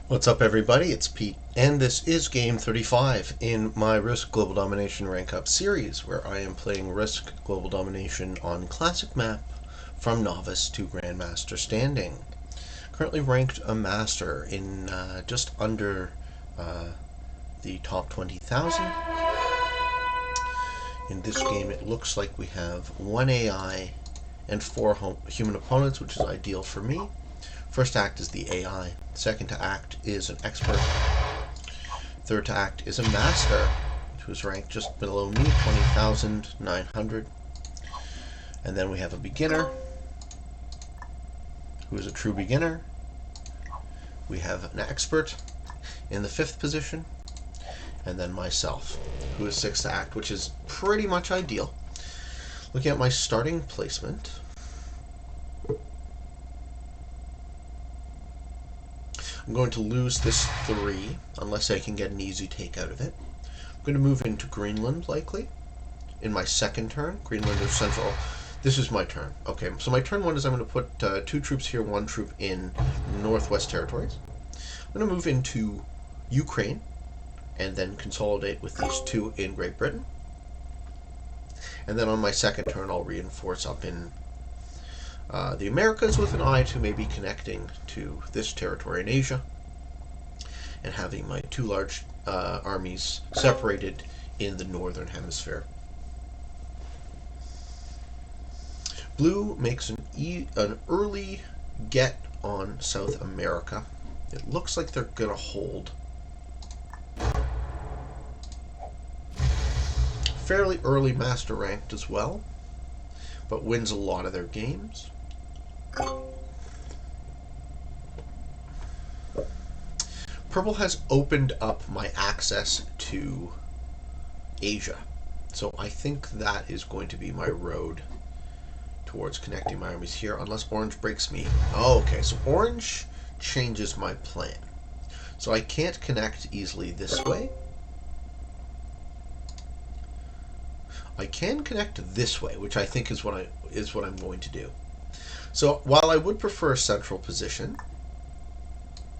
What's up, everybody? It's Pete, and this is game 35 in my Risk Global Domination Rank Up series, where I am playing Risk Global Domination on Classic Map from Novice to Grandmaster standing. Currently ranked a Master in just under the top 20,000. In this game, it looks like we have 1 AI and 4 human opponents, which is ideal for me. First to act is the AI. Second to act is an expert. Third to act is a master, who's ranked just below me, 20,900. And then we have a beginner, who is a true beginner. We have an expert in the 5th position. And then myself, who is 6th to act, which is pretty much ideal. Looking at my starting placement, I'm going to lose this 3 unless I can get an easy take out of it. I'm going to move into Greenland, likely, in my second turn. Greenland is central. This is my turn. Okay, so my turn 1 is I'm going to put 2 troops here, 1 troop in Northwest Territories. I'm going to move into Ukraine and then consolidate with these 2 in Great Britain. And then on my second turn, I'll reinforce up in the Americas with an eye to maybe connecting to this territory in Asia and having my 2 large armies separated in the northern hemisphere. Blue makes an early get on South America. It looks like they're going to hold. Fairly early master ranked as well, but wins a lot of their games. Purple has opened up my access to Asia, so I think that is going to be my road towards connecting my armies here, unless orange breaks me. Oh, okay, so orange changes my plan. So I can't connect easily this way. I can connect this way, which I think is what I'm going to do. So while I would prefer a central position,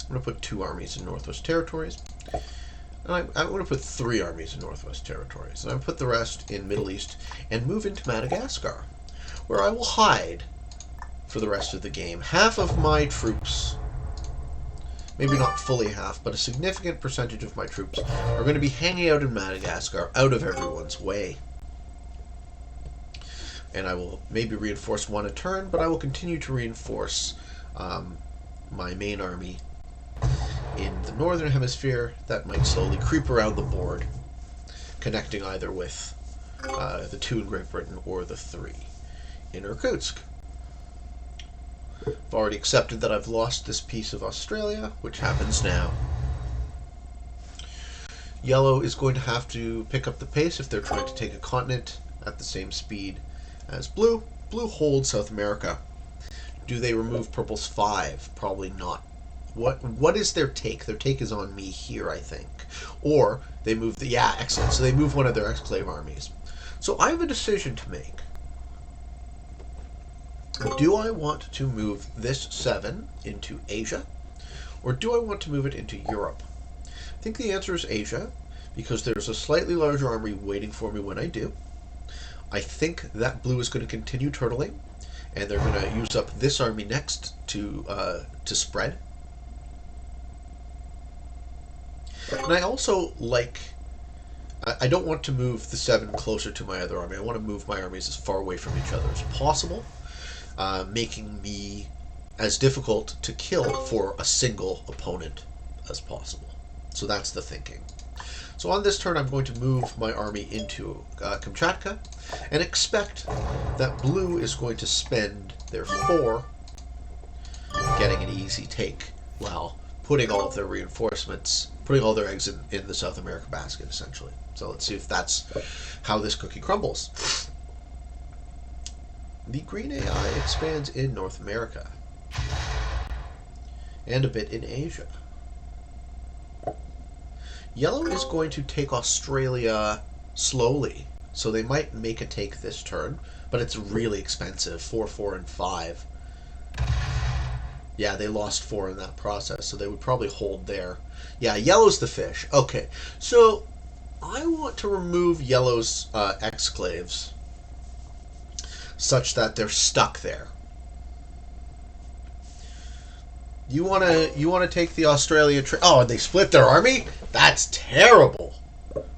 I'm going to put 2 armies in Northwest Territories. And I'm going to put 3 armies in Northwest Territories. And I put the rest in Middle East and move into Madagascar, where I will hide for the rest of the game. Half of my troops, maybe not fully half, but a significant percentage of my troops are going to be hanging out in Madagascar, out of everyone's way. And I will maybe reinforce 1 a turn, but I will continue to reinforce my main army in the northern hemisphere that might slowly creep around the board, connecting either with the 2 in Great Britain or the 3 in Irkutsk. I've already accepted that I've lost this piece of Australia, which happens now. Yellow is going to have to pick up the pace if they're trying to take a continent at the same speed as blue. Blue holds South America. Do they remove purple's 5? Probably not. What is their take? Their take is on me here, I think. Or they move the... Yeah, excellent. So they move one of their exclave armies. So I have a decision to make. Do I want to move this 7 into Asia? Or do I want to move it into Europe? I think the answer is Asia, because there's a slightly larger army waiting for me when I do. I think that blue is going to continue turtling, and they're going to use up this army next to spread. And I also like... I don't want to move the 7 closer to my other army. I want to move my armies as far away from each other as possible, making me as difficult to kill for a single opponent as possible. So that's the thinking. So on this turn, I'm going to move my army into Kamchatka and expect that blue is going to spend their 4 getting an easy take while putting all of their reinforcements, putting all their eggs in the South America basket, essentially. So let's see if that's how this cookie crumbles. The green AI expands in North America and a bit in Asia. Yellow is going to take Australia slowly, so they might make a take this turn, but it's really expensive, 4, 4, and 5. Yeah, they lost 4 in that process, so they would probably hold there. Yeah, yellow's the fish. Okay, so I want to remove yellow's exclaves such that they're stuck there. You wanna take the Australia trade? Oh, and they split their army? That's terrible.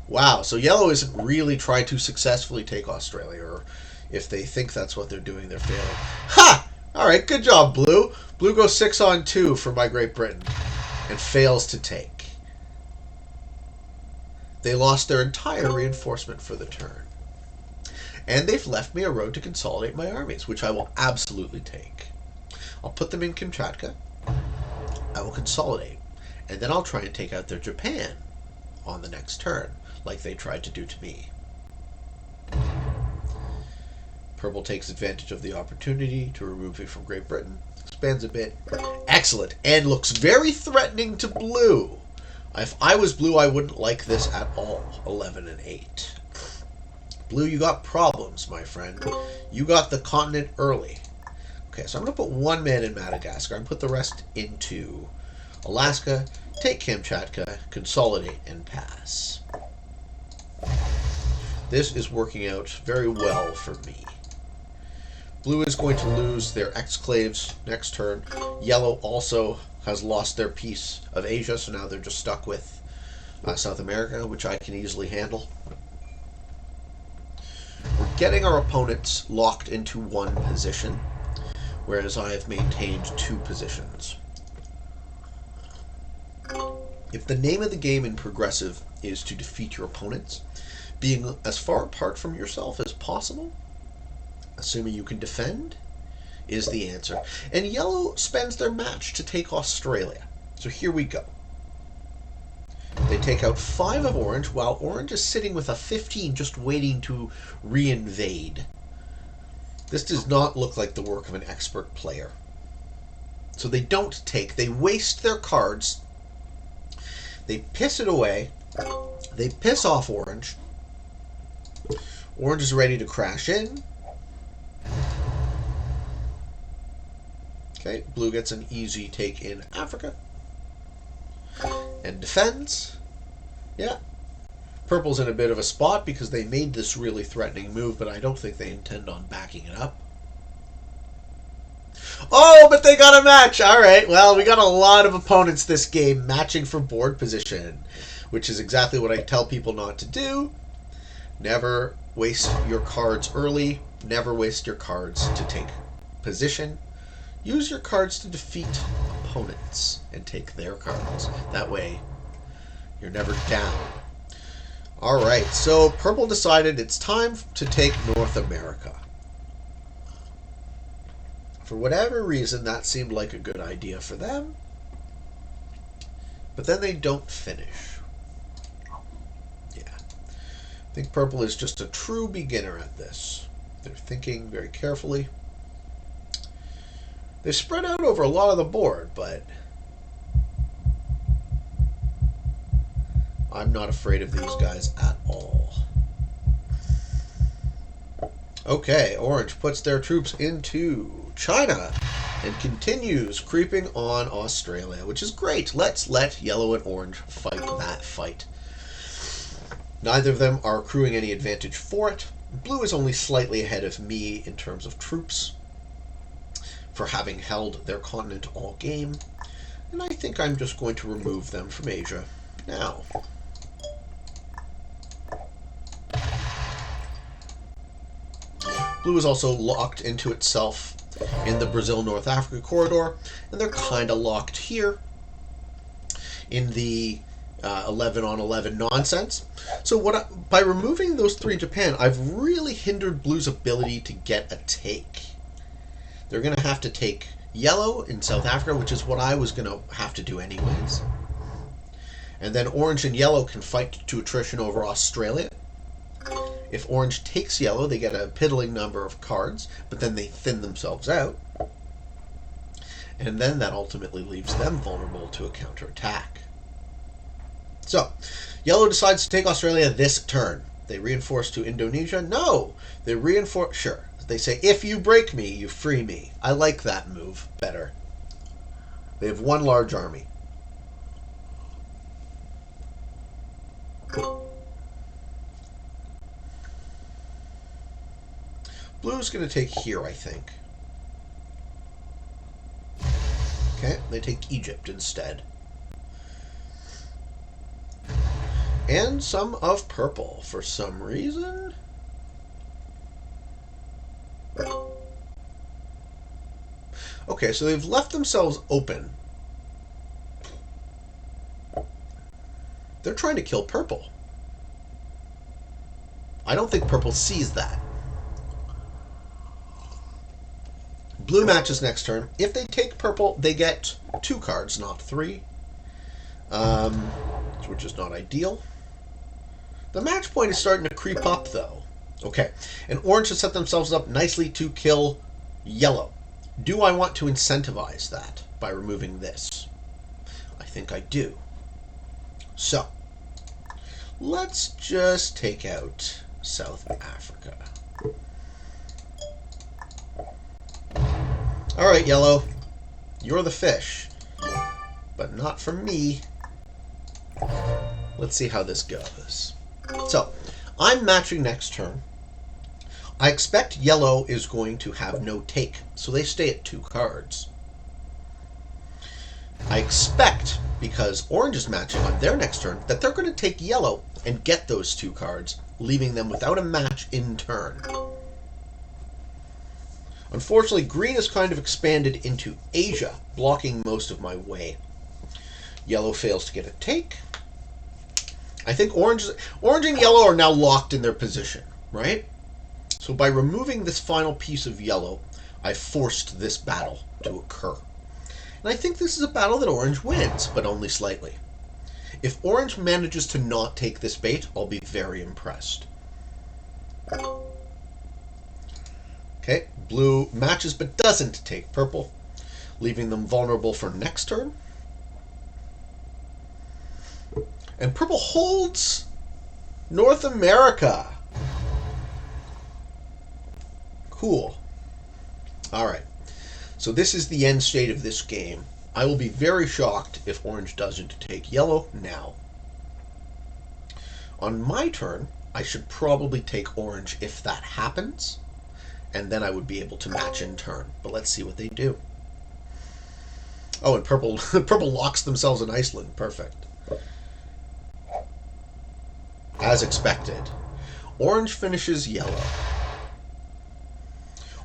Wow, so yellow isn't really trying to successfully take Australia, or if they think that's what they're doing, they're failing. Ha! Alright, good job, blue. Blue goes 6-on-2 for my Great Britain and fails to take. They lost their entire reinforcement for the turn. And they've left me a road to consolidate my armies, which I will absolutely take. I'll put them in Kamchatka. I will consolidate. And then I'll try and take out their Japan on the next turn, like they tried to do to me. Purple takes advantage of the opportunity to remove me from Great Britain. Expands a bit. Excellent. And looks very threatening to blue. If I was blue, I wouldn't like this at all. 11 and 8. Blue, you got problems, my friend. You got the continent early. Okay, so I'm going to put 1 man in Madagascar and put the rest into Alaska. Take Kamchatka, consolidate, and pass. This is working out very well for me. Blue is going to lose their exclaves next turn. Yellow also has lost their piece of Asia, so now they're just stuck with South America, which I can easily handle. We're getting our opponents locked into one position, whereas I have maintained 2 positions. If the name of the game in Progressive is to defeat your opponents, being as far apart from yourself as possible, assuming you can defend, is the answer. And yellow spends their match to take Australia. So here we go. They take out 5 of orange, while orange is sitting with a 15 just waiting to re-invade. This does not look like the work of an expert player. So they don't take. They waste their cards. They piss it away. They piss off orange. Orange is ready to crash in. Okay, blue gets an easy take in Africa. And defends. Yeah. Purple's in a bit of a spot because they made this really threatening move, but I don't think they intend on backing it up. Oh, but they got a match! Alright, well, we got a lot of opponents this game matching for board position, which is exactly what I tell people not to do. Never waste your cards early. Never waste your cards to take position. Use your cards to defeat opponents and take their cards. That way, you're never down. Alright, so purple decided it's time to take North America. For whatever reason, that seemed like a good idea for them. But then they don't finish. Yeah. I think purple is just a true beginner at this. They're thinking very carefully. They spread out over a lot of the board, but I'm not afraid of these guys at all. Okay, orange puts their troops into China and continues creeping on Australia, which is great. Let's let yellow and orange fight that fight. Neither of them are accruing any advantage for it. Blue is only slightly ahead of me in terms of troops for having held their continent all game, and I think I'm just going to remove them from Asia now. Blue is also locked into itself in the Brazil-North Africa corridor, and they're kind of locked here in the 11-on-11 nonsense. So by removing those 3 in Japan, I've really hindered Blue's ability to get a take. They're going to have to take yellow in South Africa, which is what I was going to have to do anyways. And then orange and yellow can fight to attrition over Australia. If orange takes yellow, they get a piddling number of cards, but then they thin themselves out. And then that ultimately leaves them vulnerable to a counterattack. So, yellow decides to take Australia this turn. They reinforce to Indonesia? No! They reinforce... Sure. They say, if you break me, you free me. I like that move better. They have one large army. Blue's going to take here, I think. Okay, they take Egypt instead. And some of purple for some reason. Okay, so they've left themselves open. They're trying to kill purple. I don't think purple sees that. Blue matches next turn. If they take purple, they get 2 cards, not 3. Which is not ideal. The match point is starting to creep up, though. Okay, and orange has set themselves up nicely to kill yellow. Do I want to incentivize that by removing this? I think I do. So, let's just take out South Africa. Alright, yellow. You're the fish. But not for me. Let's see how this goes. So, I'm matching next turn. I expect yellow is going to have no take, so they stay at 2 cards. I expect, because orange is matching on their next turn, that they're going to take yellow and get those 2 cards, leaving them without a match in turn. Unfortunately, green has kind of expanded into Asia, blocking most of my way. Yellow fails to get a take. I think orange and yellow are now locked in their position, right? So by removing this final piece of yellow, I forced this battle to occur. And I think this is a battle that orange wins, but only slightly. If orange manages to not take this bait, I'll be very impressed. Okay, blue matches but doesn't take purple, leaving them vulnerable for next turn. And purple holds North America. Cool. Alright, so this is the end state of this game. I will be very shocked if orange doesn't take yellow now. On my turn, I should probably take orange if that happens, and then I would be able to match in turn. But let's see what they do. Oh, and purple purple locks themselves in Iceland. Perfect. As expected. Orange finishes yellow.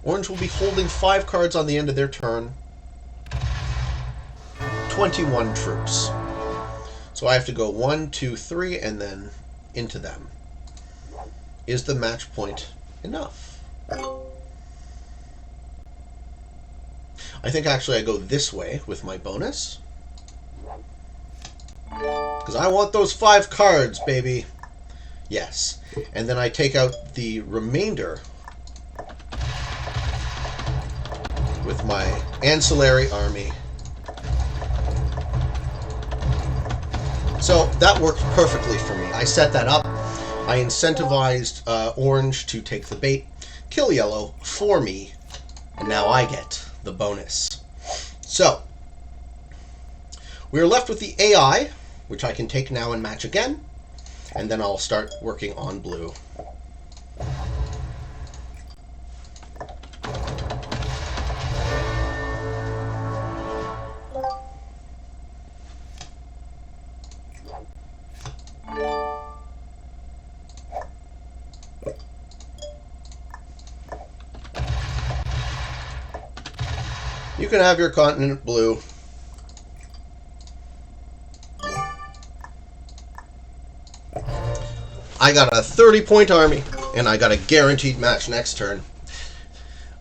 Orange will be holding 5 cards on the end of their turn. 21 troops. So I have to go 1, 2, 3, and then into them. Is the match point enough? I think actually I go this way with my bonus. Because I want those 5 cards, baby. Yes. And then I take out the remainder with my ancillary army. So that worked perfectly for me. I set that up. I incentivized orange to take the bait, kill yellow for me, and now I get the bonus. So, we're left with the AI, which I can take now and match again, and then I'll start working on blue. You can have your continent blue. I got a 30-point army, and I got a guaranteed match next turn.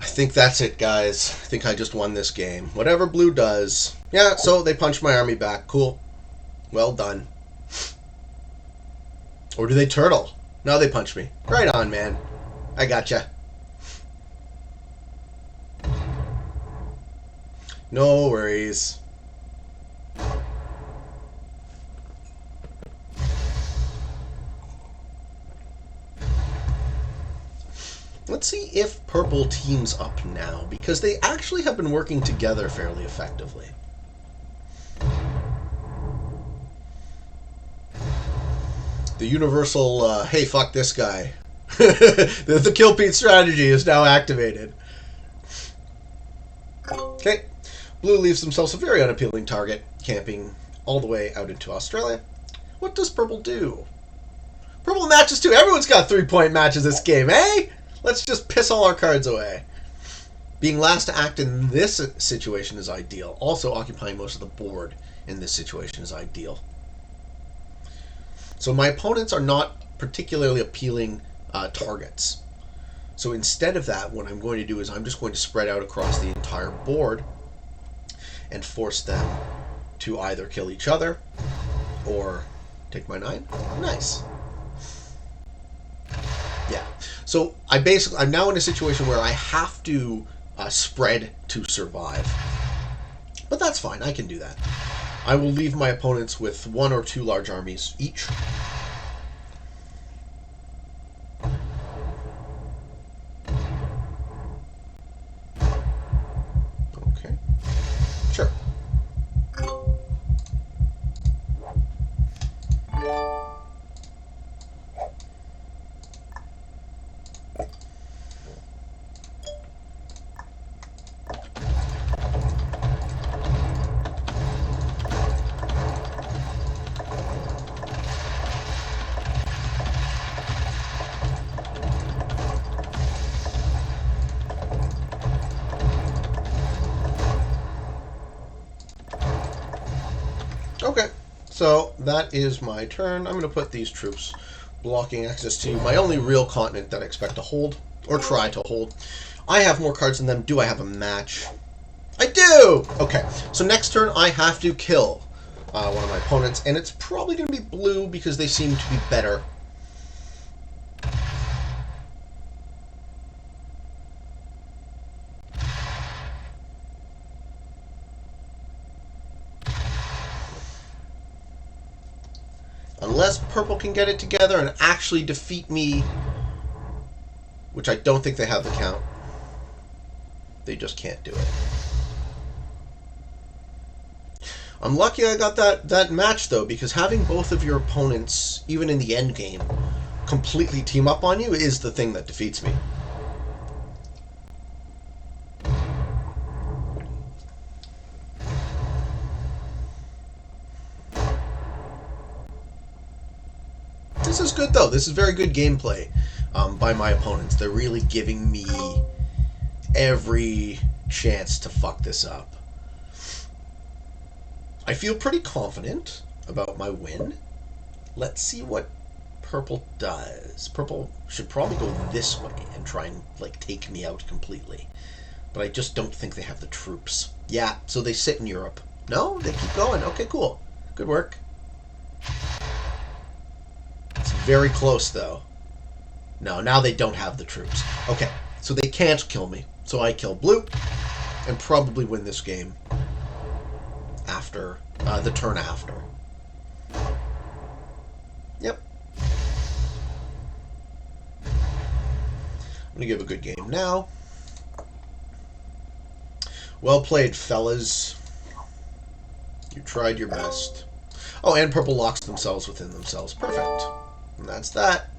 I think that's it, guys. I think I just won this game. Whatever blue does. Yeah, so they punched my army back. Cool. Well done. Or do they turtle? No, they punch me. Right on, man. I gotcha. No worries. Let's see if purple teams up now, because they actually have been working together fairly effectively. The universal, hey, fuck this guy. The Kill Pete strategy is now activated. Okay. Blue leaves themselves a very unappealing target, camping all the way out into Australia. What does purple do? Purple matches too. Everyone's got 3-point matches this game, eh? Let's just piss all our cards away. Being last to act in this situation is ideal. Also, occupying most of the board in this situation is ideal. So my opponents are not particularly appealing targets. So instead of that, what I'm going to do is I'm just going to spread out across the entire board and force them to either kill each other or take my 9. Nice. Yeah. So I'm now in a situation where I have to spread to survive. But that's fine. I can do that. I will leave my opponents with 1 or 2 large armies each. Okay. Sure. Okay, so that is my turn. I'm going to put these troops blocking access to my only real continent that I expect to hold, or try to hold. I have more cards than them. Do I have a match? I do! Okay, so next turn I have to kill one of my opponents, and it's probably going to be blue because they seem to be better. Unless purple can get it together and actually defeat me, which I don't think they have the count. They just can't do it. I'm lucky I got that match, though, because having both of your opponents, even in the end game, completely team up on you is the thing that defeats me. This is good, though. This is very good gameplay by my opponents. They're really giving me every chance to fuck this up. I feel pretty confident about my win. Let's see what purple does. Purple should probably go this way and try and take me out completely. But I just don't think they have the troops. Yeah, so they sit in Europe. No, they keep going. Okay, cool. Good work. It's very close, though. No, now they don't have the troops. Okay, so they can't kill me. So I kill blue and probably win this game after the turn after. Yep. I'm going to give a good game now. Well played, fellas. You tried your best. Oh, and purple locks themselves within themselves. Perfect. And that's that.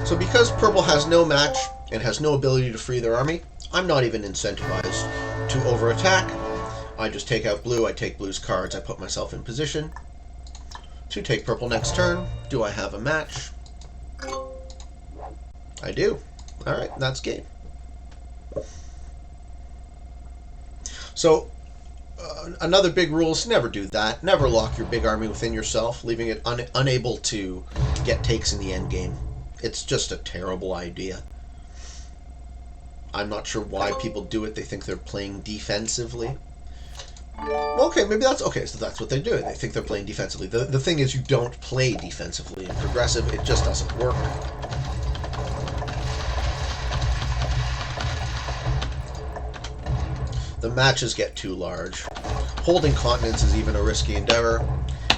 So because purple has no match and has no ability to free their army, I'm not even incentivized to overattack. I just take out blue, I take blue's cards, I put myself in position to take purple next turn. Do I have a match? I do. Alright, that's game. So, another big rule is never do that. Never lock your big army within yourself, leaving it unable to get takes in the end game. It's just a terrible idea. I'm not sure why people do it. They think they're playing defensively. Okay, maybe that's... Okay, so that's what they're doing. They think they're playing defensively. The thing is, you don't play defensively in Progressive. It just doesn't work. The matches get too large. Holding continents is even a risky endeavor.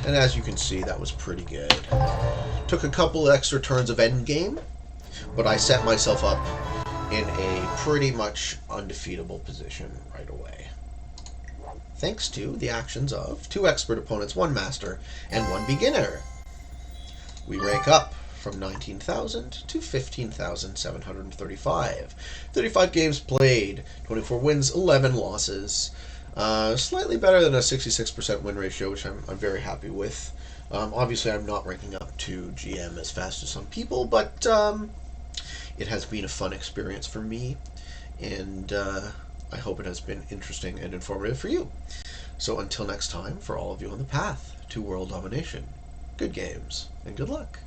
And as you can see, that was pretty good. Took a couple extra turns of endgame, but I set myself up in a pretty much undefeatable position right away. Thanks to the actions of 2 expert opponents, 1 master, and 1 beginner. We rank up from 19,000 to 15,735. 35 games played, 24 wins, 11 losses. Slightly better than a 66% win ratio, which I'm very happy with. Obviously, I'm not ranking up to GM as fast as some people, but it has been a fun experience for me, and I hope it has been interesting and informative for you. So until next time, for all of you on the path to world domination, good games and good luck.